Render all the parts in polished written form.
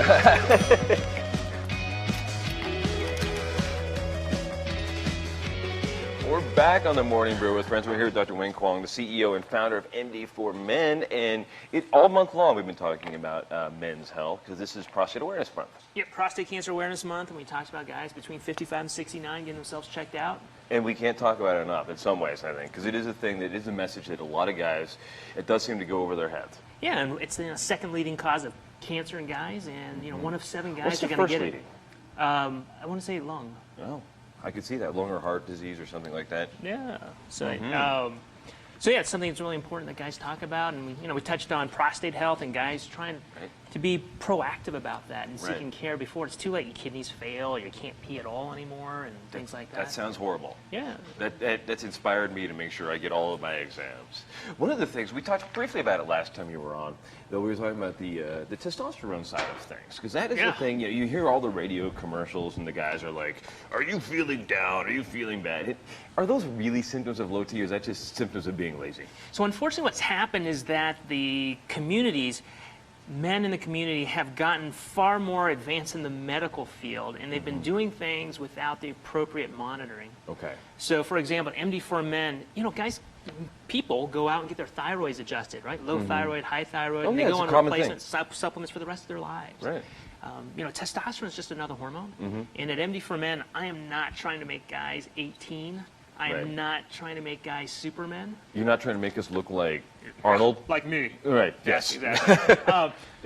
We're back on the Morning Brew with friends. We're here with Dr. Wayne Kwong, the CEO and founder of MD4Men, and all month long we've been talking about men's health because this is Prostate Awareness Month. Yeah, Prostate Cancer Awareness Month, and we talked about guys between 55 and 69 getting themselves checked out. And we can't talk about it enough in some ways, I think, because it is a thing that is a message that a lot of guys, it does seem to go over their heads. Yeah, and it's the second leading cause of cancer in guys, and one of 7 guys What's are the going to first get leading? it. I want to say lung. Oh, I could see that, lung or heart disease or something like that. Yeah. So yeah, it's something that's really important that guys talk about, and we touched on prostate health and guys trying to be proactive about that and seeking care before it's too late. Your kidneys fail, or you can't pee at all anymore, and things like that. That sounds horrible. Yeah. That's inspired me to make sure I get all of my exams. One of the things, we talked briefly about it last time you were on, though we were talking about the testosterone side of things, because that is the thing. You hear all the radio commercials, and the guys are like, "Are you feeling down? Are you feeling bad?" Are those really symptoms of low T, or is that just symptoms of being lazy? So unfortunately, what's happened is that the communities, men in the community, have gotten far more advanced in the medical field, and they've been doing things without the appropriate monitoring. Okay. So, for example, MD4Men, guys, people go out and get their thyroids adjusted, right? Low thyroid, high thyroid, and they go on replacement supplements for the rest of their lives. Right. Testosterone is just another hormone, and at MD4Men, I am not trying to make guys 18. I am not trying to make guys supermen. You're not trying to make us look like Arnold? Like me. Right, yes. Exactly.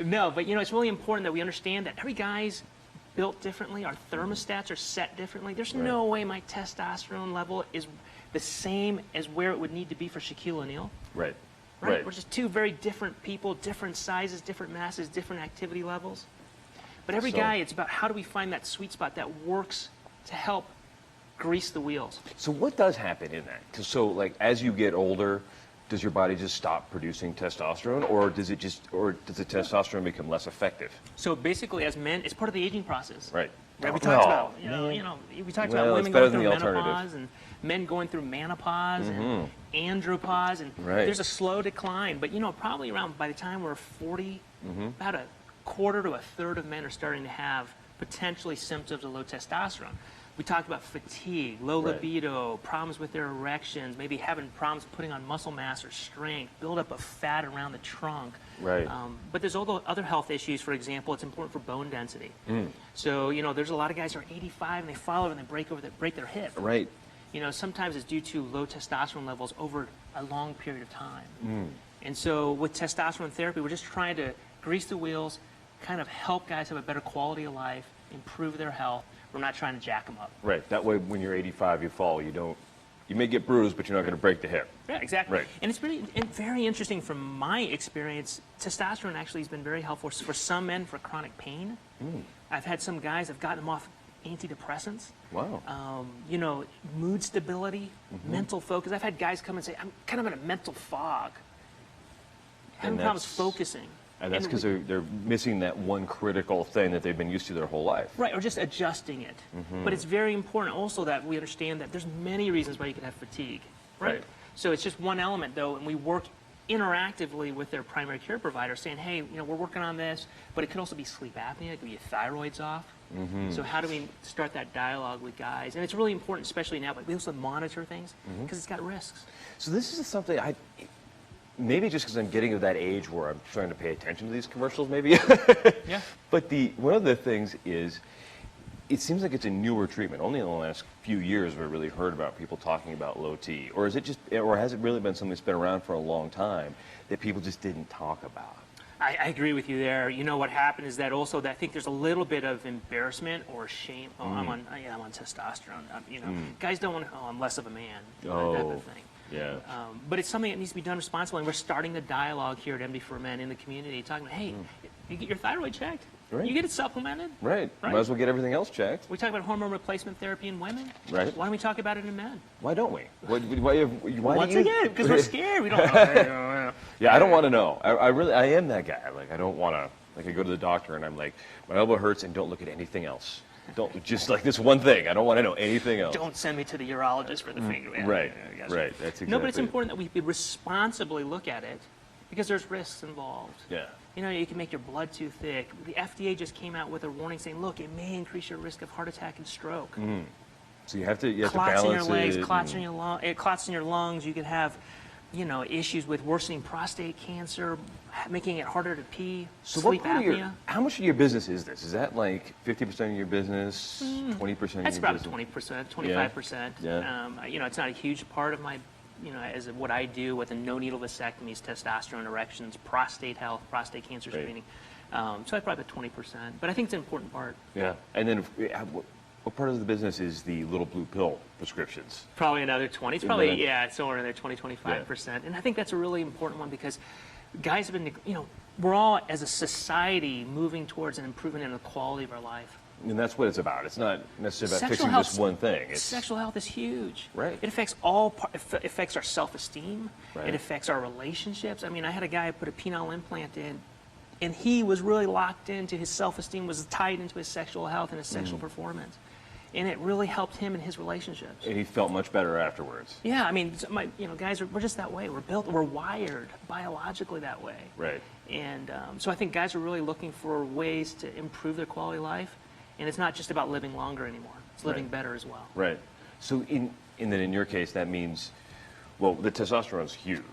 No, but it's really important that we understand that every guy's built differently. Our thermostats are set differently. There's no way my testosterone level is the same as where it would need to be for Shaquille O'Neal. Right. We're just 2 very different people, different sizes, different masses, different activity levels. But every guy, it's about how do we find that sweet spot that works to help grease the wheels. So what does happen in that? So like as you get older, does your body just stop producing testosterone, or does the testosterone become less effective? So basically, as men, it's part of the aging process. Right. We talked about we talked about women going through menopause and men going through menopause and andropause, and there's a slow decline. But probably around by the time we're 40, about a quarter to a third of men are starting to have potentially symptoms of low testosterone. We talked about fatigue, low libido, problems with their erections, maybe having problems putting on muscle mass or strength, buildup of fat around the trunk. Right. But there's all the other health issues. For example, it's important for bone density. So there's a lot of guys who are 85 and they fall over and they break their hip. Right. Sometimes it's due to low testosterone levels over a long period of time. And so with testosterone therapy, we're just trying to grease the wheels, kind of help guys have a better quality of life, improve their health. We're not trying to jack them up. Right. That way, when you're 85, you fall. You may get bruised, but you're not going to break the hip. Yeah, exactly. Right. And it's very interesting from my experience. Testosterone actually has been very helpful for some men for chronic pain. I've had some guys have gotten them off antidepressants. Wow. Mood stability, mental focus. I've had guys come and say, I'm kind of in a mental fog, having problems focusing. And that's because they're missing that one critical thing that they've been used to their whole life. Right, or just adjusting it. But it's very important also that we understand that there's many reasons why you can have fatigue. Right? So it's just one element, though, and we work interactively with their primary care provider saying, hey, we're working on this, but it could also be sleep apnea, it could be your thyroid's off. So how do we start that dialogue with guys? And it's really important, especially now, but we also monitor things because it's got risks. So this is something maybe just because I'm getting to that age where I'm starting to pay attention to these commercials, maybe. Yeah. But one of the things is, it seems like it's a newer treatment. Only in the last few years have we really heard about people talking about low T, or has it really been something that's been around for a long time that people just didn't talk about? I agree with you there. What happened is that also that I think there's a little bit of embarrassment or shame. Oh, I'm on testosterone. Guys don't want to. Oh, I'm less of a man. That type of thing. Yeah. But it's something that needs to be done responsibly, and we're starting the dialogue here at MD4Men in the community, talking about, hey, you get your thyroid checked. Right. You get it supplemented. Right. Might as well get everything else checked. We talk about hormone replacement therapy in women. Right. Why don't we talk about it in men? Why don't we? Once again, because we're scared. We don't know. Yeah, I don't want to know. I am that guy. Like, I don't want to, I go to the doctor and I'm like, my elbow hurts and don't look at anything else. Don't, just like this one thing. I don't want to know anything else. Don't send me to the urologist for the finger. Right, right. That's exactly. No, but it's important that we responsibly look at it because there's risks involved. Yeah. You know, you can make your blood too thick. The FDA just came out with a warning saying, look, it may increase your risk of heart attack and stroke. So you have to balance clots in your legs, it. Clots in your lungs. You could have, you know, issues with worsening prostate cancer, making it harder to pee, sleep apnea. How much of your business is this? Is that like 50% of your business, 20% of your business? That's about 20%, 25%. Yeah. You know, it's not a huge part of my, you know, as what I do with the no-needle vasectomies, testosterone erections, prostate health, prostate cancer screening. So I probably about 20%, but I think it's an important part. Yeah, and then what part of the business is the little blue pill prescriptions? Probably another 20. It's probably, it's somewhere in there, 20-25%. Yeah. And I think that's a really important one because guys have been, you know, we're all as a society moving towards an improvement in the quality of our life. And that's what it's about. It's not necessarily about fixing just one thing. Sexual health is huge. Right. It affects it affects our self-esteem. Right. It affects our relationships. I mean, I had a guy put a penile implant in, and he was really locked into his self-esteem, was tied into his sexual health and his sexual performance. And it really helped him in his relationships. And he felt much better afterwards. Yeah, I mean, you know, guys, we're just that way. We're wired biologically that way. Right. And so I think guys are really looking for ways to improve their quality of life. And it's not just about living longer anymore. It's living better as well. Right. So in your case, that means, well, the testosterone's huge.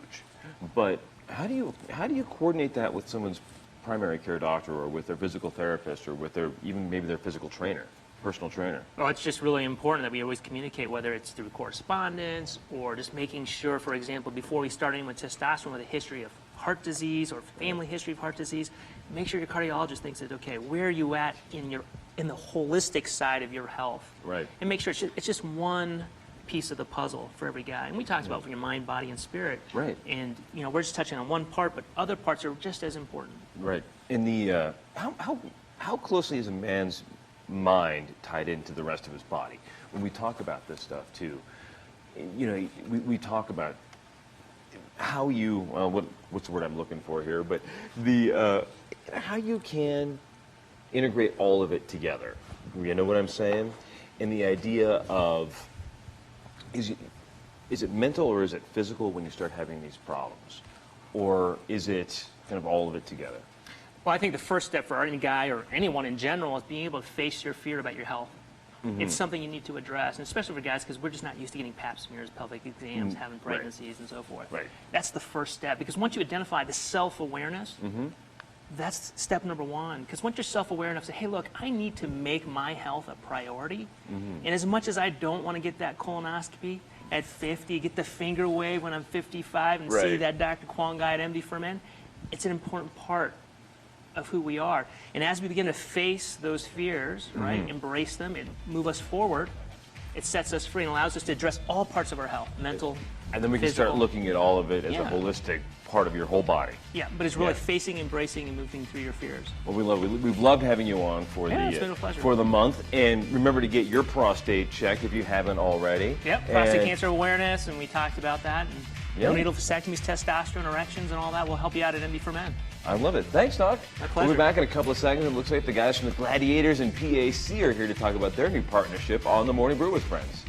But how do you coordinate that with someone's primary care doctor or with their physical therapist or with even maybe their physical trainer? Personal trainer? Well, it's just really important that we always communicate, whether it's through correspondence or just making sure, for example, before we start anyone with testosterone with a history of heart disease or family history of heart disease, make sure your cardiologist thinks that, okay, where are you at in the holistic side of your health? Right. And make sure it's just one piece of the puzzle for every guy. And we talked about from your mind, body, and spirit. Right. And, you know, we're just touching on one part, but other parts are just as important. Right. In the, how closely is a man's mind tied into the rest of his body? When we talk about this stuff too, you know, we talk about how you, what's the word I'm looking for here, but how you can integrate all of it together. You know what I'm saying? And the idea of, is it mental or is it physical when you start having these problems? Or is it kind of all of it together? Well, I think the first step for any guy or anyone in general is being able to face your fear about your health. It's something you need to address, and especially for guys because we're just not used to getting pap smears, pelvic exams, having pregnancies, and so forth. Right. That's the first step because once you identify the self-awareness, that's step number one. Because once you're self-aware enough to say, hey, look, I need to make my health a priority, and as much as I don't want to get that colonoscopy at 50, get the finger wave when I'm 55, and see that Dr. Kwong guy at MD for Men, it's an important part of who we are. And as we begin to face those fears, right, embrace them and move us forward, it sets us free and allows us to address all parts of our health, mental, and then we can start looking at all of it as a holistic part of your whole body. Yeah, but it's really facing, embracing, and moving through your fears. Well, we've loved having you on for it's been a pleasure. For the month, and remember to get your prostate checked if you haven't already. Yep, prostate cancer awareness, and we talked about that. And no-needle vasectomies, testosterone, erections, and all that will help you out at MD for Men. I love it. Thanks, Doc. My pleasure. We'll be back in a couple of seconds. It looks like the guys from the Gladiators and PAC are here to talk about their new partnership on the Morning Brew with Friends.